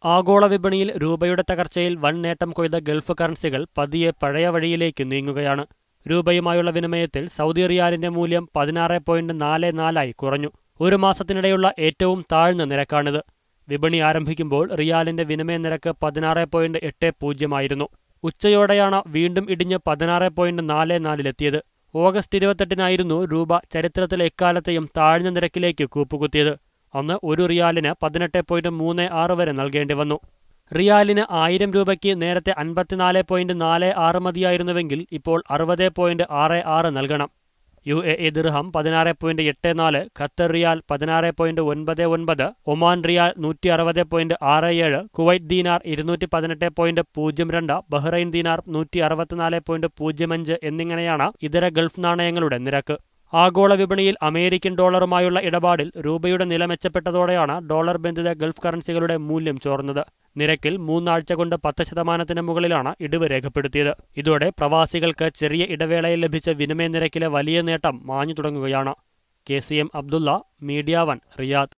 ആഗോള വിപണിയിൽ രൂപയുടെ തകർച്ചയിൽ വൻ നേട്ടം കൊയ്ത ഗൾഫ് കറൻസികൾ പതിയെ പഴയ വഴിയിലേക്ക് നീങ്ങുകയാണ്. രൂപയുമായുള്ള വിനിമയത്തിൽ സൗദി റിയാലിന്റെ മൂല്യം 16.44 കുറഞ്ഞു. ഒരു മാസത്തിനിടെയുള്ള ഏറ്റവും താഴ്ന്ന നിരക്കാണിത്. വിപണി ആരംഭിക്കുമ്പോൾ റിയാലിന്റെ വിനിമയ നിരക്ക് 16.80 ആയിരുന്നു. ഉച്ചയോടെയാണ് വീണ്ടും ഇടിഞ്ഞ് 16.44 ഓഗസ്റ്റ് 28-നായിരുന്നു രൂപ ചരിത്രത്തിലെ എക്കാലത്തെയും താഴ്ന്ന നിരക്കിലേക്ക് കൂപ്പുകുത്തിയത്. അന്ന് ഒരു റിയാലിന് 18.36 വരെ നൽകേണ്ടി വന്നു. റിയാലിന് 1000 രൂപയ്ക്ക് നേരത്തെ 54.46 മതിയായിരുന്നുവെങ്കിൽ ഇപ്പോൾ 60.66 നൽകണം. UAE ദിർഹം 16.84, ഖത്തർ റിയാൽ 16.99, ഒമാൻ റിയാൽ 160.67, കുവൈറ്റ് ദീനാർ 218.02, ബഹ്റൈൻ ദീനാർ 164.05 എന്നിങ്ങനെയാണ് ഇതര ഗൾഫ് നാണയങ്ങളുടെ നിരക്ക്. ആഗോള വിപണിയിൽ അമേരിക്കൻ ഡോളറുമായുള്ള ഇടപാടിൽ രൂപയുടെ നില മെച്ചപ്പെട്ടതോടെയാണ് ഡോളർ ബന്ധിത ഗൾഫ് കറൻസികളുടെ മൂല്യം ചോർന്നത്. നിരക്കിൽ 3 ആഴ്ച കൊണ്ട് 10% മുകളിലാണ് ഇടിവ് രേഖപ്പെടുത്തിയത്. ഇതോടെ പ്രവാസികൾക്ക് ചെറിയ ഇടവേളയിൽ ലഭിച്ച വിനിമയ നിരക്കിലെ വലിയ നേട്ടം മാഞ്ഞു തുടങ്ങുകയാണ്. KCM Abdullah, media 1, Riyadh.